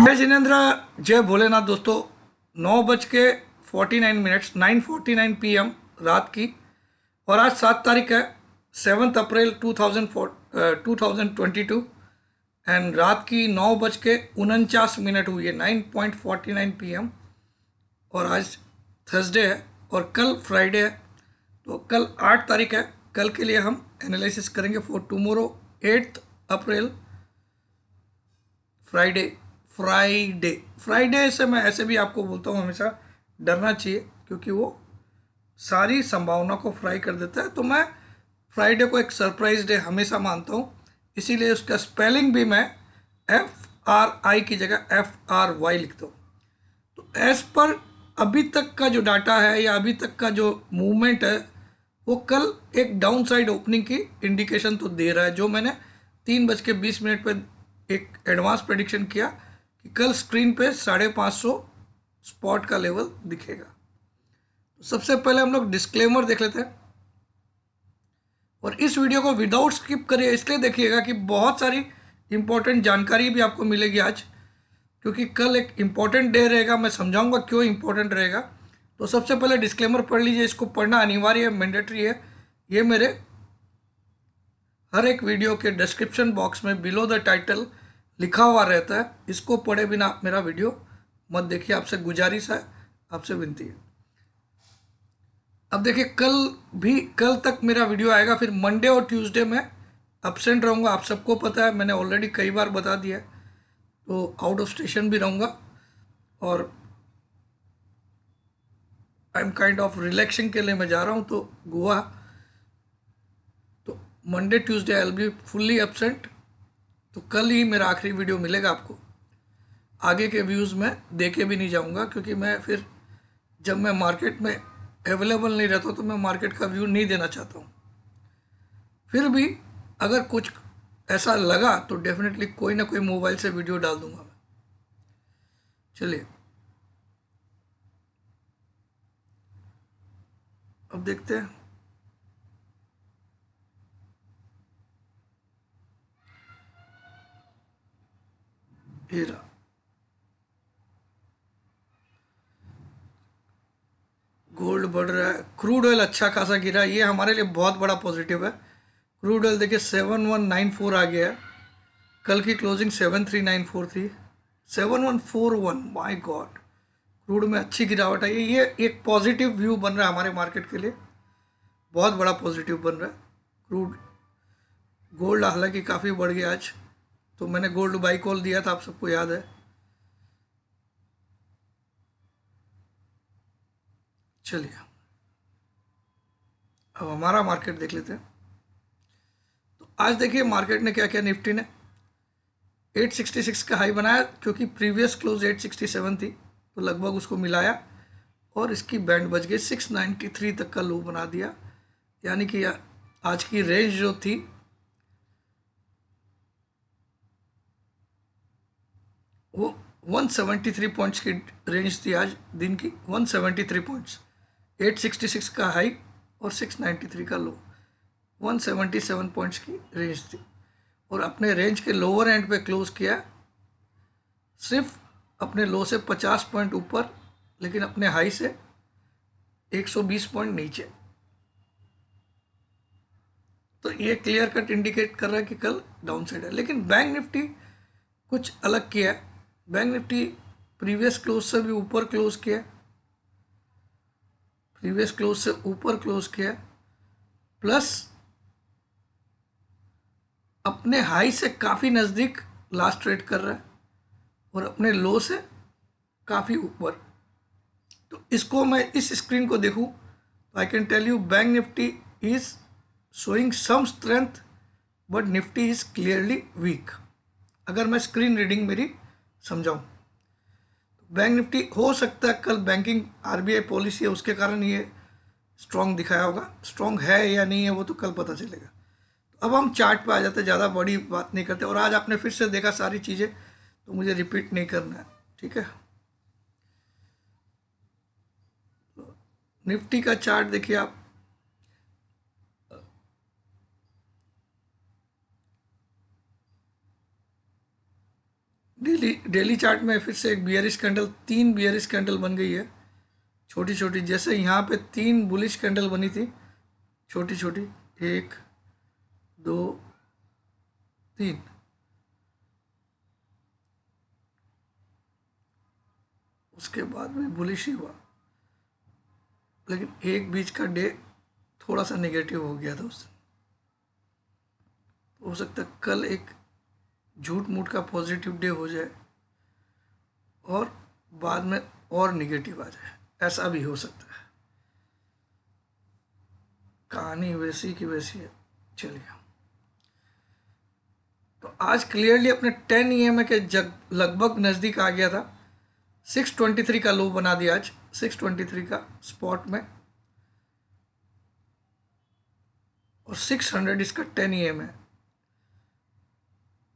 जय जिनेन्द्र, जय भोलेनाथ। दोस्तों 9:49 9:49 PM रात की, और आज 7 तारीख है, 7 अप्रैल 2022 एंड रात की 9:49 हुई है, 9:49 PM। और आज थर्सडे है और कल फ्राइडे है। तो कल 8 तारीख है। कल के लिए हम एनालिसिस करेंगे for tomorrow 8 April, Friday. Friday Friday से मैं ऐसे भी आपको बोलता हूँ, हमेशा डरना चाहिए क्योंकि वो सारी संभावना को फ्राई कर देता है। तो मैं फ्राइडे को एक सरप्राइज डे हमेशा मानता हूँ, इसीलिए उसका स्पेलिंग भी मैं FRI की जगह FRY लिखता हूँ। तो एज पर अभी तक का जो डाटा है या अभी तक का जो मूवमेंट है, वो कल एक डाउन साइड ओपनिंग की इंडिकेशन तो दे रहा है। जो मैंने 3:20 पे एक एडवांस प्रेडिक्शन किया कि कल स्क्रीन पे 550 स्पॉट का लेवल दिखेगा। तो सबसे पहले हम लोग डिस्क्लेमर देख लेते हैं, और इस वीडियो को विदाउट स्किप करिए, इसलिए देखिएगा कि बहुत सारी इंपॉर्टेंट जानकारी भी आपको मिलेगी आज, क्योंकि कल एक इम्पॉर्टेंट डे रहेगा। मैं समझाऊंगा क्यों इम्पोर्टेंट रहेगा। तो सबसे पहले डिस्क्लेमर पढ़ लीजिए, इसको पढ़ना अनिवार्य है, मैंडेटरी है। ये मेरे हर एक वीडियो के डिस्क्रिप्शन बॉक्स में बिलो द टाइटल लिखा हुआ रहता है। इसको पढ़े बिना आप मेरा वीडियो मत देखिए, आपसे गुजारिश है, आपसे विनती है। अब देखिए, कल तक मेरा वीडियो आएगा, फिर मंडे और ट्यूसडे में एब्सेंट रहूँगा। आप सबको पता है, मैंने ऑलरेडी कई बार बता दिया है। तो आउट ऑफ स्टेशन भी रहूँगा, और I am kind of relaxing के लिए मैं जा रहा हूँ तो गोवा। तो Monday Tuesday I will be fully absent. तो कल ही मेरा आखिरी वीडियो मिलेगा आपको। आगे के व्यूज़ में दे के भी नहीं जाऊंगा, क्योंकि मैं फिर जब मैं मार्केट में अवेलेबल नहीं रहता तो मैं मार्केट का व्यू नहीं देना चाहता हूँ। फिर भी अगर कुछ ऐसा लगा तो डेफिनेटली कोई ना कोई मोबाइल से वीडियो डाल दूंगा मैं। चलिए अब देखते हैं। हीरा गोल्ड बढ़ रहा है, क्रूड ऑयल अच्छा खासा गिरा, ये हमारे लिए बहुत बड़ा पॉजिटिव है। क्रूड ऑयल देखिए 7194 आ गया है। कल की क्लोजिंग 7394 थी, 7141। माय गॉड, क्रूड में अच्छी गिरावट आई है। ये एक पॉजिटिव व्यू बन रहा है हमारे मार्केट के लिए, बहुत बड़ा पॉजिटिव बन रहा है क्रूड। गोल्ड हालांकि काफ़ी बढ़ गया आज, तो मैंने गोल्ड बाई कॉल दिया था, आप सबको याद है। चलिए अब हमारा मार्केट देख लेते हैं। तो आज देखिए मार्केट ने क्या किया। निफ्टी ने 866 का हाई बनाया, क्योंकि प्रीवियस क्लोज 867 थी, तो लगभग उसको मिलाया और इसकी बैंड बच गई। 693 तक का लो बना दिया, यानी कि आज की रेंज जो थी वो 173 पॉइंट्स की रेंज थी। आज दिन की 173 पॉइंट्स, 866 का हाई और 693 का लो, 177 पॉइंट्स की रेंज थी। और अपने रेंज के लोअर एंड पे क्लोज किया, सिर्फ अपने लो से 50 पॉइंट ऊपर, लेकिन अपने हाई से 120 पॉइंट नीचे। तो ये क्लियर कट इंडिकेट कर रहा है कि कल डाउन साइड है। लेकिन बैंक निफ्टी कुछ अलग किया है। बैंक निफ्टी प्रीवियस क्लोज से भी ऊपर क्लोज किया, प्रीवियस क्लोज से ऊपर क्लोज किया, प्लस अपने हाई से काफ़ी नज़दीक लास्ट ट्रेड कर रहा है, और अपने लो से काफ़ी ऊपर। तो इसको मैं इस स्क्रीन को देखूं तो I can tell you Bank Nifty is showing some strength, but Nifty is clearly weak. अगर मैं स्क्रीन रीडिंग मेरी समझाऊं, बैंक निफ्टी हो सकता है कल बैंकिंग RBI पॉलिसी है उसके कारण ये स्ट्रॉन्ग दिखाया होगा। स्ट्रॉन्ग है या नहीं है वो तो कल पता चलेगा। तो अब हम चार्ट पे आ जाते हैं, ज़्यादा बड़ी बात नहीं करते। और आज आपने फिर से देखा सारी चीज़ें, तो मुझे रिपीट नहीं करना है, ठीक है। निफ्टी का चार्ट देखिए आप, डेली चार्ट में फिर से एक बियरिश कैंडल, 3 बियरिश कैंडल बन गई है छोटी छोटी। जैसे यहाँ पे 3 बुलिश कैंडल बनी थी छोटी छोटी, 1 2 3, उसके बाद में बुलिश ही हुआ, लेकिन एक बीच का डे थोड़ा सा नेगेटिव हो गया था उससे। हो सकता है कल एक झूठ मूठ का पॉजिटिव डे हो जाए और बाद में और नेगेटिव आ जाए, ऐसा भी हो सकता है। कहानी वैसी की वैसी है। चलिए, तो आज क्लियरली अपने 10 EMA के लगभग नज़दीक आ गया था। 623 का लो बना दिया आज, 623 का स्पॉट में, और 600 इसका 10 EMA है।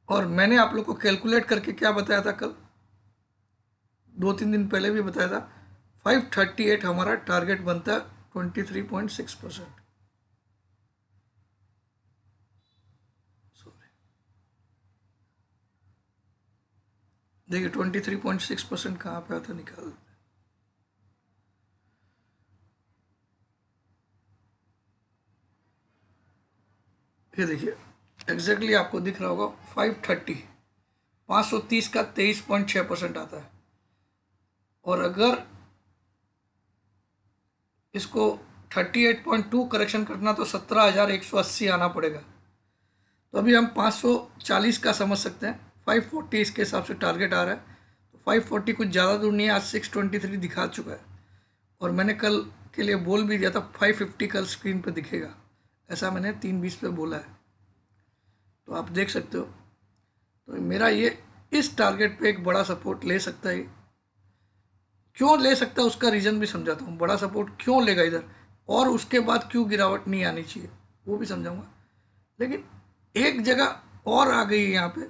और मैंने आप लोग को कैलकुलेट करके क्या बताया था कल, 2-3 दिन पहले भी बताया था, 538 हमारा टारगेट बनता है 23.6%। देखिए 23.6% कहाँ पे आता, निकाल देते। ये देखिए एग्जैक्टली आपको दिख रहा होगा 530, 530 का 23.6% आता है। और अगर इसको 38.2 करेक्शन करना तो 17,180 आना पड़ेगा। तो अभी हम 540 का समझ सकते हैं, 540 इसके हिसाब से टारगेट आ रहा है। तो 540 कुछ ज़्यादा दूर नहीं है, आज 623 दिखा चुका है। और मैंने कल के लिए बोल भी दिया था 550 कल स्क्रीन पे दिखेगा, ऐसा मैंने 3:20 पे बोला है। तो आप देख सकते हो, तो मेरा ये इस टारगेट पे एक बड़ा सपोर्ट ले सकता है। क्यों ले सकता है उसका रीज़न भी समझाता हूँ, बड़ा सपोर्ट क्यों लेगा इधर, और उसके बाद क्यों गिरावट नहीं आनी चाहिए वो भी समझाऊंगा। लेकिन एक जगह और आ गई है यहाँ पे,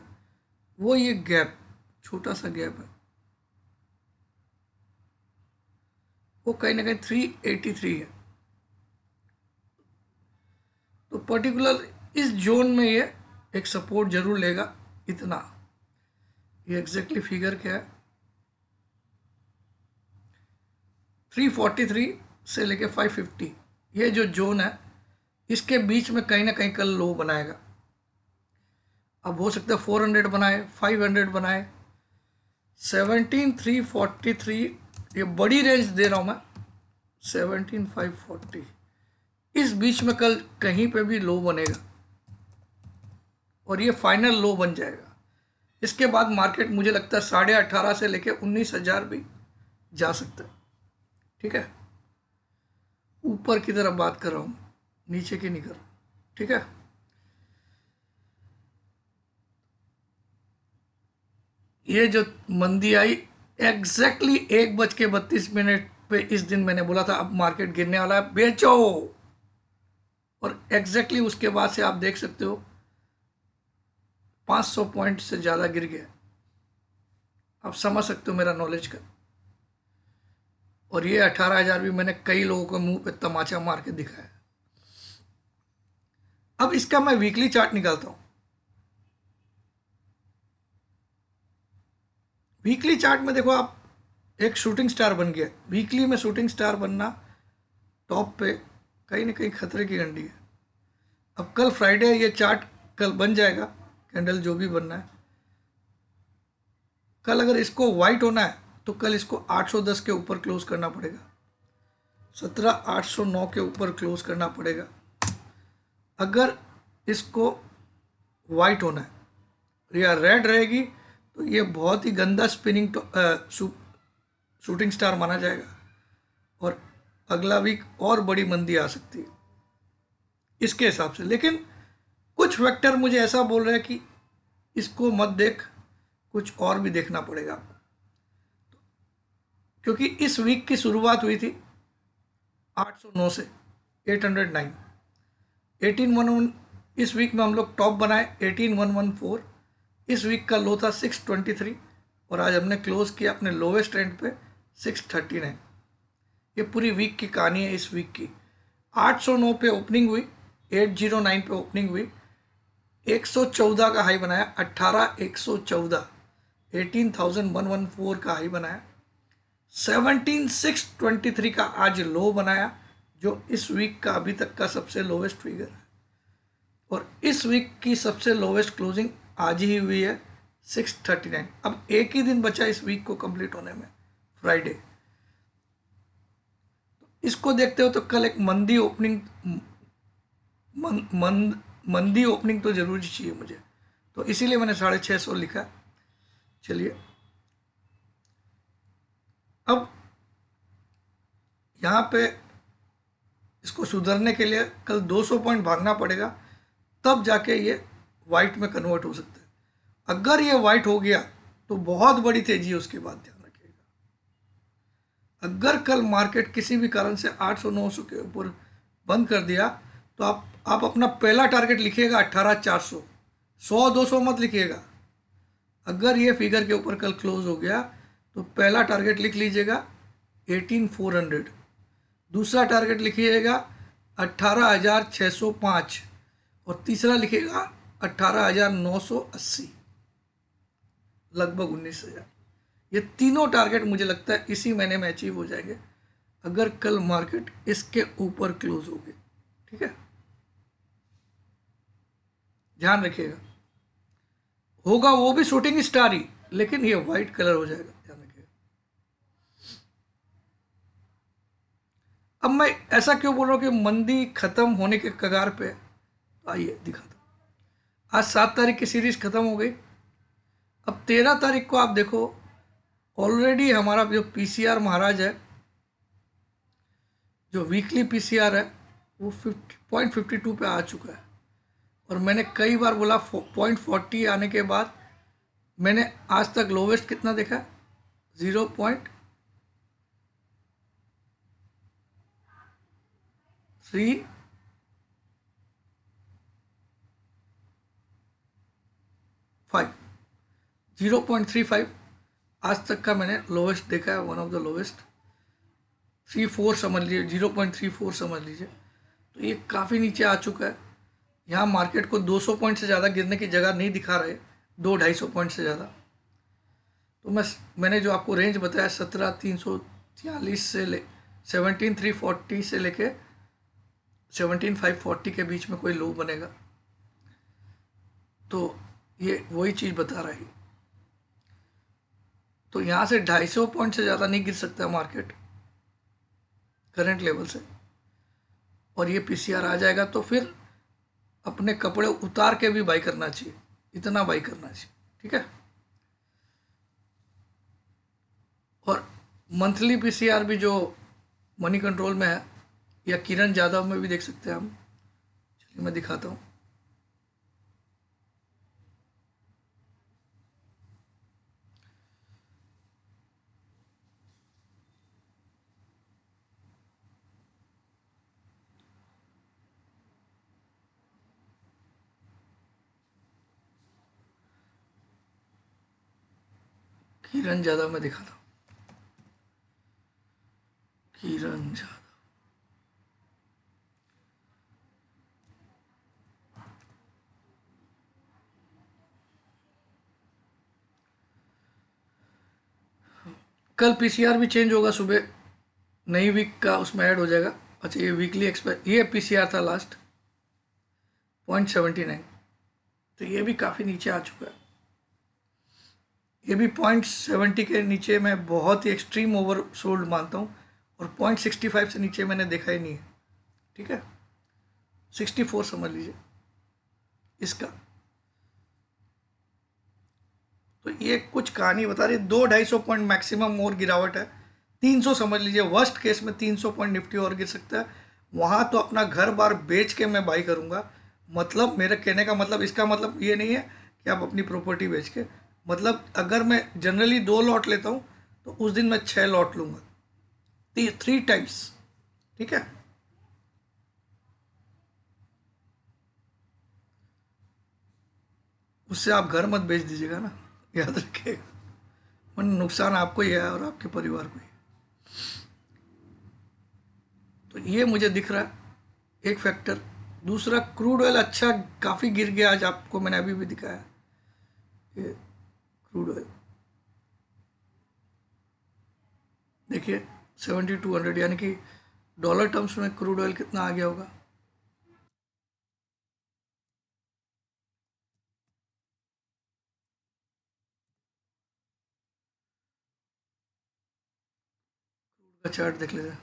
वो ये गैप, छोटा सा गैप है, वो कहीं ना कहीं 383 है। तो पर्टिकुलर इस जोन में ये एक सपोर्ट जरूर लेगा इतना। ये एग्जैक्टली फिगर क्या है, 343 से लेके 550, ये जो जोन है इसके बीच में कहीं ना कहीं कल लो बनाएगा। अब हो सकता है 400 बनाए, 500 बनाए, 17,343, ये बड़ी रेंज दे रहा हूँ मैं, 17,540, इस बीच में कल कहीं पे भी लो बनेगा और ये फाइनल लो बन जाएगा। इसके बाद मार्केट मुझे लगता है 18,500 से लेके 19,000 भी जा सकता है। ठीक है, ऊपर की तरफ बात कर रहा हूँ, नीचे की नहीं कर रहा। ठीक है, ये जो मंदी आई एग्जैक्टली 1:32 पे इस दिन मैंने बोला था अब मार्केट गिरने वाला है, बेचो। और एग्जैक्टली उसके बाद से आप देख सकते हो 500 पॉइंट से ज़्यादा गिर गया। आप समझ सकते हो मेरा नॉलेज का। और ये 18,000 भी मैंने कई लोगों को मुंह पे तमाचा मार के दिखाया। अब इसका मैं वीकली चार्ट निकालता हूं। वीकली चार्ट में देखो आप, एक शूटिंग स्टार बन गया। वीकली में शूटिंग स्टार बनना टॉप पे कहीं ना कहीं खतरे की घंटी है। अब कल फ्राइडे है, ये चार्ट कल बन जाएगा, कैंडल जो भी बनना है। कल अगर इसको वाइट होना है तो कल इसको 810 के ऊपर क्लोज करना पड़ेगा, 17,809 के ऊपर क्लोज करना पड़ेगा अगर इसको वाइट होना है। या रेड रहेगी तो ये बहुत ही गंदा स्पिनिंग शूटिंग स्टार माना जाएगा और अगला वीक और बड़ी मंदी आ सकती है इसके हिसाब से। लेकिन कुछ वेक्टर मुझे ऐसा बोल रहे हैं कि इसको मत देख, कुछ और भी देखना पड़ेगा आपको, क्योंकि इस वीक की शुरुआत हुई थी 809 से 809, 1811। इस वीक में हम लोग टॉप बनाए 18,114। इस वीक का लो था 623 और आज हमने क्लोज किया अपने लोवेस्ट रेंट पे 639। ये पूरी वीक की कहानी है। इस वीक की 809 पे ओपनिंग हुई, 809 पे ओपनिंग हुई, 114 का हाई बनाया, 18,114, 18,114 का हाई बनाया, 17,623 का आज लो बनाया, जो इस वीक का अभी तक का सबसे लोवेस्ट फिगर है। और इस वीक की सबसे लोवेस्ट क्लोजिंग आज ही हुई है 639। अब एक ही दिन बचा इस वीक को कंप्लीट होने में, फ्राइडे। इसको देखते हो तो कल एक मंदी ओपनिंग, मंदी ओपनिंग तो जरूरी चाहिए मुझे, तो इसीलिए मैंने 650 लिखा। चलिए अब यहाँ पे इसको सुधरने के लिए कल 200 पॉइंट भागना पड़ेगा, तब जाके ये वाइट में कन्वर्ट हो सकता है। अगर ये वाइट हो गया तो बहुत बड़ी तेजी है, उसके बाद ध्यान रखिएगा। अगर कल मार्केट किसी भी कारण से 800-900 के ऊपर बंद कर दिया तो आप अपना पहला टारगेट लिखिएगा 18,400, 100-200 मत लिखिएगा। अगर ये फिगर के ऊपर कल क्लोज हो गया तो पहला टारगेट लिख लीजिएगा 18,400, दूसरा टारगेट लिखिएगा 18,605 और तीसरा लिखिएगा 18,980, लगभग 19,000। ये तीनों टारगेट मुझे लगता है इसी महीने में अचीव हो जाएंगे अगर कल मार्केट इसके ऊपर क्लोज हो गई। ठीक है, ध्यान रखिएगा। होगा वो भी शूटिंग स्टार ही, लेकिन ये व्हाइट कलर हो जाएगा, ध्यान रखिएगा। अब मैं ऐसा क्यों बोल रहा हूँ कि मंदी खत्म होने के कगार पे, तो आइए दिखाता हूँ। आज 7 तारीख की सीरीज खत्म हो गई। अब 13 तारीख को आप देखो, ऑलरेडी हमारा जो पीसीआर महाराज है, जो वीकली पीसीआर है, वो 0.52 पे आ चुका है। और मैंने कई बार बोला 0.40 आने के बाद मैंने आज तक लोवेस्ट कितना देखा है, 0.35 0.35 आज तक का मैंने लोवेस्ट देखा है, वन ऑफ द लोवेस्ट। 34 समझ लीजिए, 0.34 समझ लीजिए। तो ये काफ़ी नीचे आ चुका है। यहाँ मार्केट को 200 पॉइंट से ज़्यादा गिरने की जगह नहीं दिखा रहे, 200-250 पॉइंट से ज़्यादा। तो मैंने जो आपको रेंज बताया 17,343 से 17,340 से लेके 17,540 के बीच में कोई लो बनेगा, तो ये वही चीज़ बता रही। तो यहाँ से 250 पॉइंट से ज़्यादा नहीं गिर सकता मार्केट करंट लेवल से, और ये पीसीआर आ जाएगा तो फिर अपने कपड़े उतार के भी बाई करना चाहिए, इतना बाई करना चाहिए। ठीक है, और मंथली पीसीआर भी जो मनी कंट्रोल में है, या किरण जादव में भी देख सकते हैं हम। चलिए मैं दिखाता हूँ। किरण जादव में दिखाता हूँ, किरण जादव। कल पीसीआर भी चेंज होगा, सुबह नई वीक का उसमें ऐड हो जाएगा। अच्छा, ये वीकली एक्सपेक्ट, ये पीसीआर था लास्ट 0.79, तो ये भी काफ़ी नीचे आ चुका है। ये भी 0.70 के नीचे मैं बहुत ही एक्सट्रीम ओवर सोल्ड मानता हूँ, और 0.65 से नीचे मैंने देखा ही नहीं है। ठीक है, 64 समझ लीजिए इसका। तो ये कुछ कहानी बता रही है। 200-250 पॉइंट मैक्सिमम और गिरावट है, 300 समझ लीजिए। वर्स्ट केस में 300 पॉइंट निफ्टी और गिर सकता है। वहाँ तो अपना घर बार बेच के मैं बाई करूँगा। मतलब मेरा कहने का मतलब, इसका मतलब ये नहीं है कि आप अपनी प्रॉपर्टी बेच के, मतलब अगर मैं जनरली 2 लॉट लेता हूँ तो उस दिन मैं 6 लॉट लूँगा, 3 टाइम्स। ठीक है, उससे आप घर मत बेच दीजिएगा ना, याद रखिएगा, वरना नुकसान आपको ही है और आपके परिवार को ही। तो ये मुझे दिख रहा है एक फैक्टर। दूसरा, क्रूड ऑयल अच्छा काफ़ी गिर गया आज, आपको मैंने अभी भी दिखाया ये क्रूड ऑयल। देखिए 7200, यानी कि डॉलर टर्म्स में क्रूड ऑयल कितना आ गया होगा। का चार्ट देख लीजिए।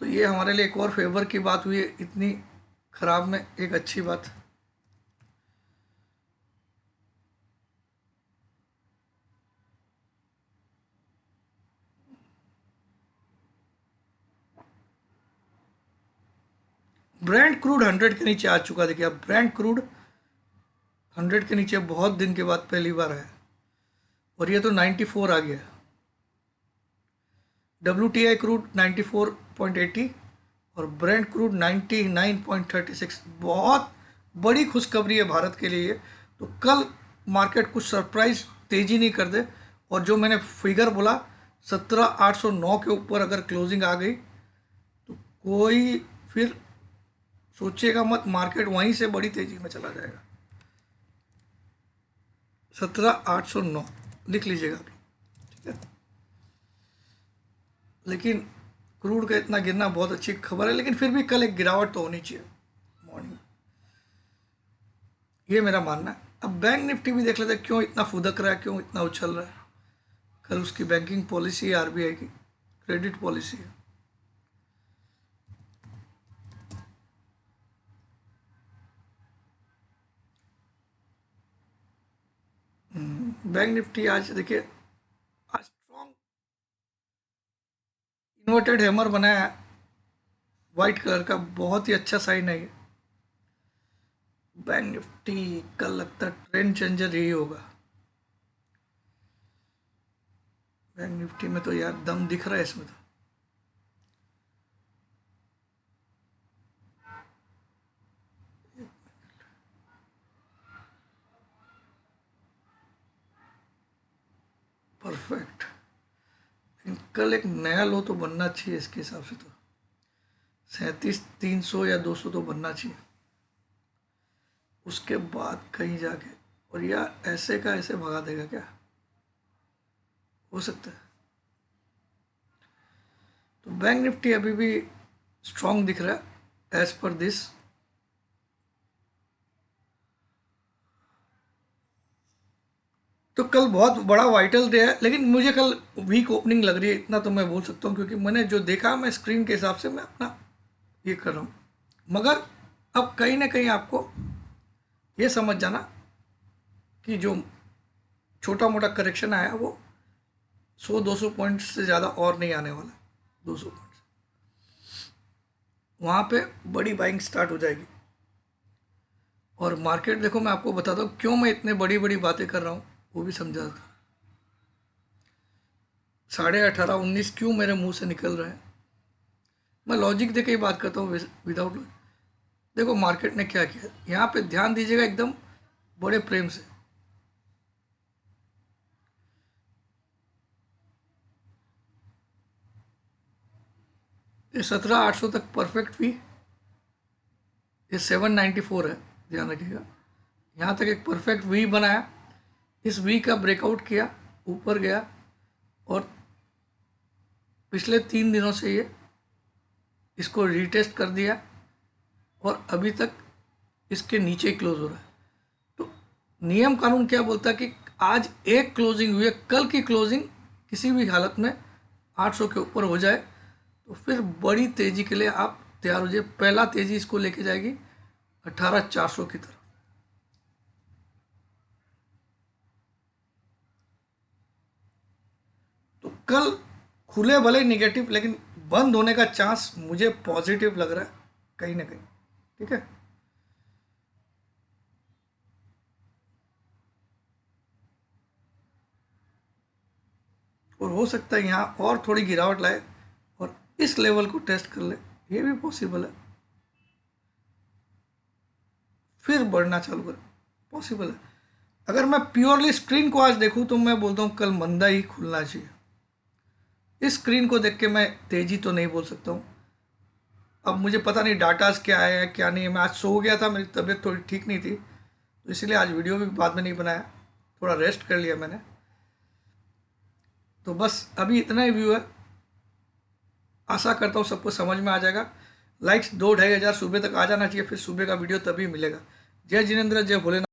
तो ये हमारे लिए एक और फेवर की बात हुई है, इतनी खराब में एक अच्छी बात। ब्रांड क्रूड 100 के नीचे आ चुका। देखिए अब ब्रांड क्रूड 100 के नीचे बहुत दिन के बाद पहली बार है, और ये तो 94 आ गया। WTI क्रूड 94.80 और ब्रेंट क्रूड 99.36। बहुत बड़ी खुशखबरी है भारत के लिए। तो कल मार्केट कुछ सरप्राइज तेजी नहीं कर दे, और जो मैंने फिगर बोला 17,809 के ऊपर अगर क्लोजिंग आ गई तो कोई फिर सोचेगा मत, मार्केट वहीं से बड़ी तेजी में चला जाएगा। 17,809 लिख लीजिएगा अभी, ठीक है। लेकिन क्रूड का इतना गिरना बहुत अच्छी खबर है, लेकिन फिर भी कल एक गिरावट तो होनी चाहिए मॉर्निंग, ये मेरा मानना है। अब बैंक निफ्टी भी देख लेते हैं क्यों इतना फुदक रहा है, क्यों इतना उछल रहा है। कल उसकी बैंकिंग पॉलिसी है, RBI की क्रेडिट पॉलिसी है। बैंक निफ्टी आज देखिए, आज स्ट्रॉन्ग इन्वर्टेड हैमर बनाया है वाइट कलर का, बहुत ही अच्छा साइन है ये। बैंक निफ्टी कल लगता है ट्रेंड चेंजर यही होगा। बैंक निफ्टी में तो यार दम दिख रहा है इसमें तो। परफेक्ट। लेकिन कल एक नया लो तो बनना चाहिए इसके हिसाब से, तो 37,300 या 200 तो बनना चाहिए, उसके बाद कहीं जाके। और यार ऐसे का ऐसे भगा देगा क्या, हो सकता है। तो बैंक निफ्टी अभी भी स्ट्रांग दिख रहा है एज पर दिस। तो कल बहुत बड़ा वाइटल डे है, लेकिन मुझे कल वीक ओपनिंग लग रही है, इतना तो मैं बोल सकता हूँ, क्योंकि मैंने जो देखा मैं स्क्रीन के हिसाब से मैं अपना ये कर रहा हूँ। मगर अब कहीं ना कहीं आपको ये समझ जाना कि जो छोटा मोटा करेक्शन आया वो 100-200 पॉइंट से ज़्यादा और नहीं आने वाला। 200 पॉइंट वहाँ पे बड़ी बाइंग स्टार्ट हो जाएगी। और मार्केट देखो, मैं आपको बताता हूँ क्यों मैं इतने बड़ी बड़ी बातें कर रहा हूँ, वो भी समझा था। 18.5-19 क्यों मेरे मुंह से निकल रहे हैं, मैं लॉजिक दे के ही बात करता हूँ विदाउट लॉजिक। देखो मार्केट ने क्या किया, यहाँ पे ध्यान दीजिएगा एकदम बड़े प्रेम से। ये 17,800 तक परफेक्ट हुई, ये 794 है, ध्यान रखिएगा। यहाँ तक एक परफेक्ट वी बनाया, इस वी का ब्रेकआउट किया, ऊपर गया, और पिछले 3 दिनों से ये इसको रीटेस्ट कर दिया, और अभी तक इसके नीचे क्लोज हो रहा है। तो नियम कानून क्या बोलता है कि आज एक क्लोजिंग हुई है, कल की क्लोजिंग किसी भी हालत में 800 के ऊपर हो जाए तो फिर बड़ी तेजी के लिए आप तैयार हो जाइए। पहला तेजी इसको लेके जाएगी 18,400 की तरफ। तो कल खुले भले निगेटिव, लेकिन बंद होने का चांस मुझे पॉजिटिव लग रहा है कहीं ना कहीं, ठीक है। और हो सकता है यहाँ और थोड़ी गिरावट लाए और इस लेवल को टेस्ट कर ले, ये भी पॉसिबल है, फिर बढ़ना चालू करे, पॉसिबल है। अगर मैं प्योरली स्क्रीन को आज देखूं तो मैं बोलता हूँ कल मंदा ही खुलना चाहिए। इस स्क्रीन को देख के मैं तेजी तो नहीं बोल सकता हूँ। अब मुझे पता नहीं डाटाज क्या है क्या नहीं है, मैं आज सो गया था, मेरी तबीयत थोड़ी ठीक नहीं थी, तो इसलिए आज वीडियो भी बाद में नहीं बनाया, थोड़ा रेस्ट कर लिया मैंने। तो बस अभी इतना ही व्यू है, आशा करता हूँ सबको समझ में आ जाएगा। लाइक्स 2-2.5 हज़ार सुबह तक आ जाना चाहिए, फिर सुबह का वीडियो तभी मिलेगा। जय जिनेंद्र, जय भोलेनाथ।